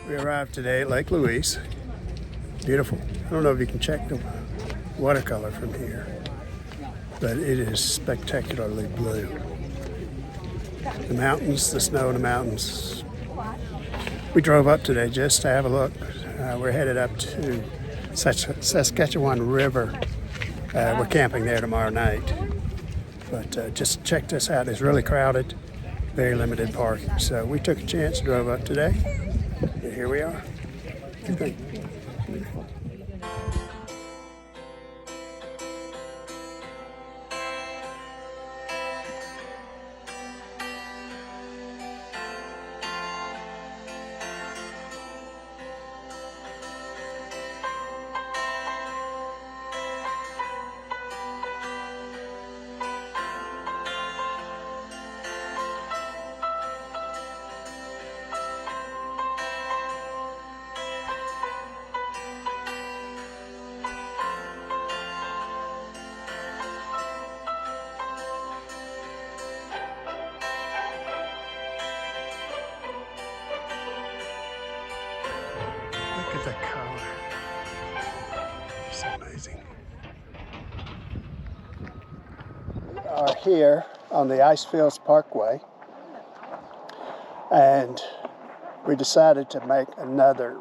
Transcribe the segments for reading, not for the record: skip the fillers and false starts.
We arrived today at Lake Louise. Beautiful. I don't know if you can check the watercolor from here, but it is spectacularly blue. The mountains, the snow in the mountains. We drove up today just to have a look. We're headed up to Saskatchewan River. We're camping there tomorrow night. But just check this out. It's really crowded, very limited parking. So we took a chance, drove up today, and here we are. What do you think? Look at the color. It's amazing. We are here on the Icefields Parkway, and we decided to make another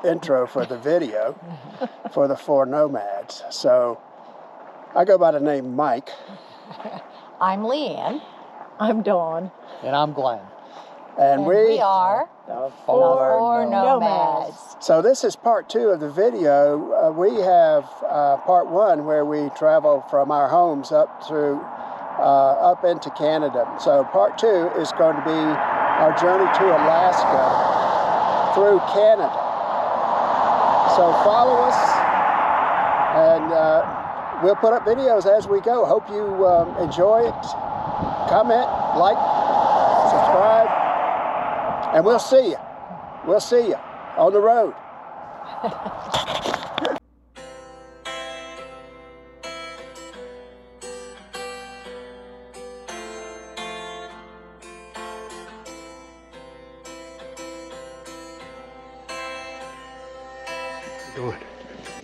intro for the video for the four nomads. So I go by the name Mike. I'm Leanne. I'm Dawn. And I'm Glenn. And we are The four nomads. So this is part two of the video. We have part one where we travel from our homes up into Canada. So part two is going to be our journey to Alaska through Canada. So follow us, and we'll put up videos as we go. Hope you enjoy it. Comment, like, subscribe, and we'll see you. We'll see you on the road.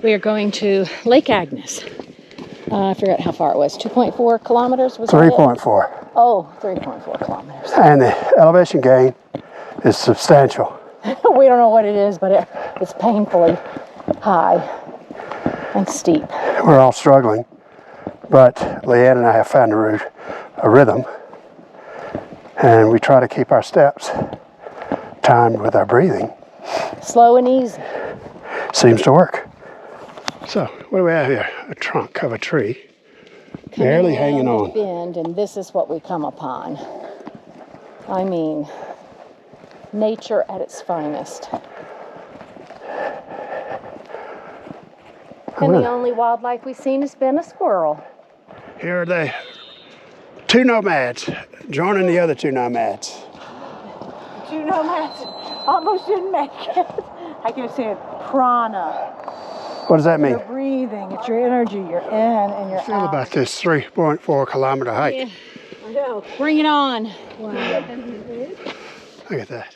We are going to Lake Agnes. I forgot how far it was. 2.4 kilometers was 3.4. Oh, 3.4 kilometers. And the elevation gain is substantial. We don't know what it is, but it's painfully high and steep. We're all struggling, but Leanne and I have found a rhythm, and we try to keep our steps timed with our breathing. Slow and easy. Seems to work. So, what do we have here? A trunk of a tree, barely hanging on. Bend, and this is what we come upon. I mean, nature at its finest. And the only wildlife we've seen has been a squirrel. Here are the two nomads joining the other two nomads. Two nomads almost didn't make it. I can say prana. What does that mean? You're breathing. It's your energy. You're in and you're out. Feel about this 3.4 kilometer hike. Yeah, I know. Bring it on. Wow. Look at that.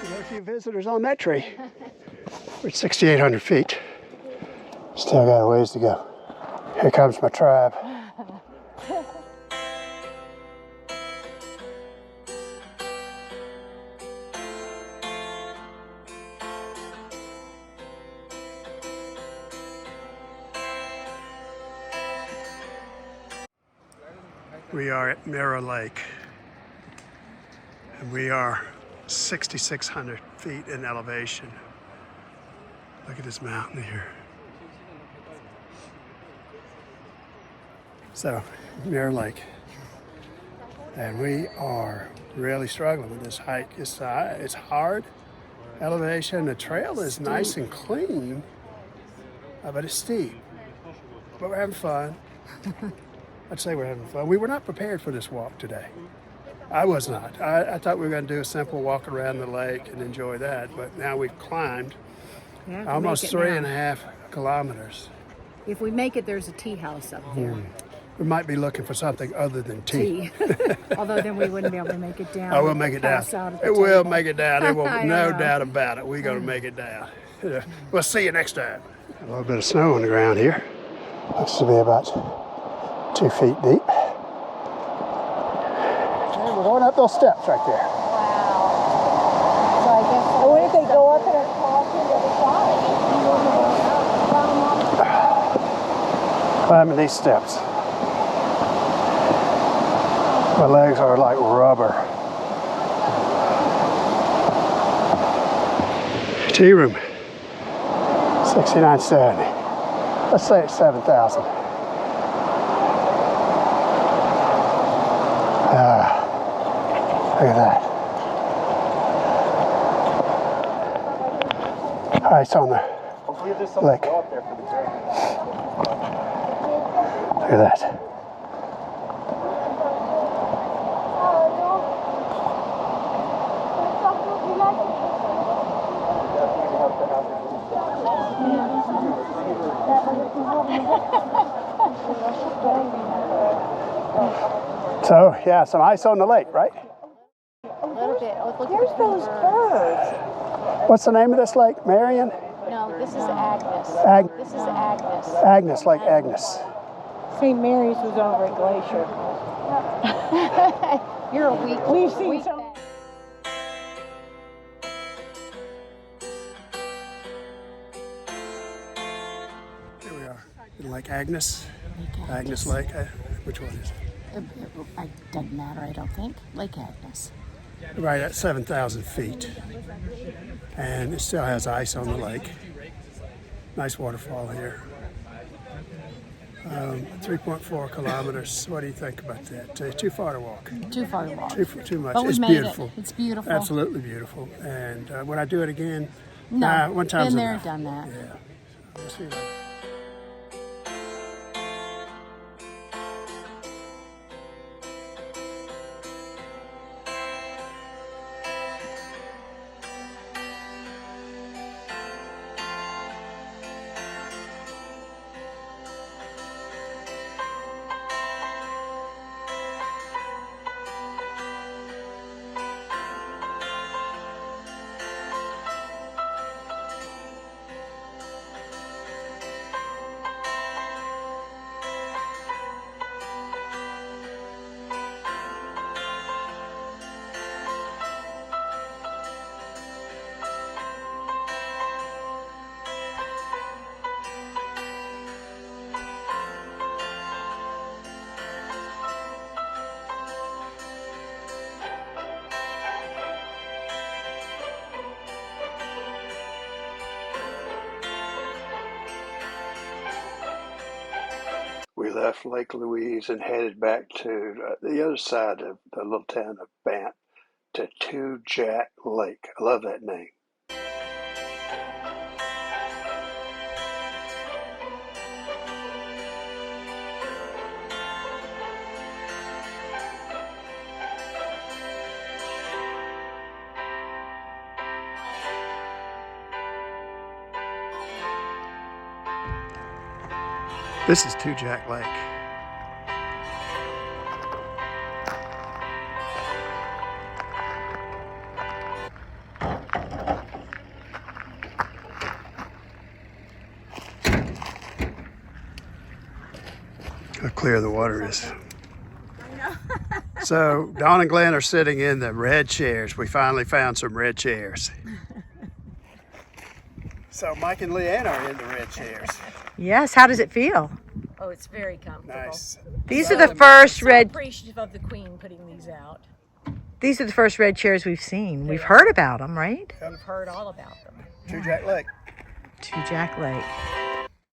We got a few visitors on that tree. We're at 6,800 feet. Still got a ways to go. Here comes my tribe. We are at Mirror Lake, and we are 6,600 feet in elevation. Look at this mountain here. So, Mirror Lake, and we are really struggling with this hike. It's hard elevation. The trail is nice and clean, but it's steep. But we're having fun. I'd say we're having fun. We were not prepared for this walk today. I was not. I thought we were going to do a simple walk around the lake and enjoy that, but now we've climbed almost 3.5 kilometers. If we make it, there's a tea house up there. We might be looking for something other than tea. Although then we wouldn't be able to make it down. I will make it down. Pass out at the It will table. make it down. There will I be no know. doubt about it. We're going to make it down. Yeah. We'll see you next time. A little bit of snow on the ground here. Looks to be about 2 feet deep. Okay, we're going up those steps right there. Wow. So I guess. What if they go up and across to the other side? Climbing these steps. My legs are like rubber. Tea room, 6970. Let's say it's 7,000. Look at that. Ice on the lake. Look at that. So, yeah, some ice on the lake, right? A little bit. There's those birds. What's the name of this lake? Marion? No, this is Agnes. This is Agnes. Agnes, Lake Agnes. St. Mary's was over at Glacier. You're a weak. We've seen weak some. bag. Here we are, in Lake Agnes. Agnes Lake. Which one is it? It doesn't matter, I don't think. Lake Agnes. Right at 7,000 feet. And it still has ice on the lake. Nice waterfall here. 3.4 kilometers. What do you think about that? Too far to walk. Too far to walk. Too much. But we It's made beautiful. it. It's beautiful. Absolutely beautiful. And would I do it again? No. One time's Been there, enough. done that. Yeah. So we'll see you later. We left Lake Louise and headed back to the other side of the little town of Banff to Two Jack Lake. I love that name. This is Two Jack Lake. How clear the water is. So Dawn and Glenn are sitting in the red chairs. We finally found some red chairs. So Mike and Leanne are in the red chairs. Yes, how does it feel? Oh, it's very comfortable. Nice. These are the first So red. appreciative of the Queen putting these out. These are the first red chairs we've seen. We've heard about them, right? We've heard all about them. Two Jack Lake. Two Jack Lake.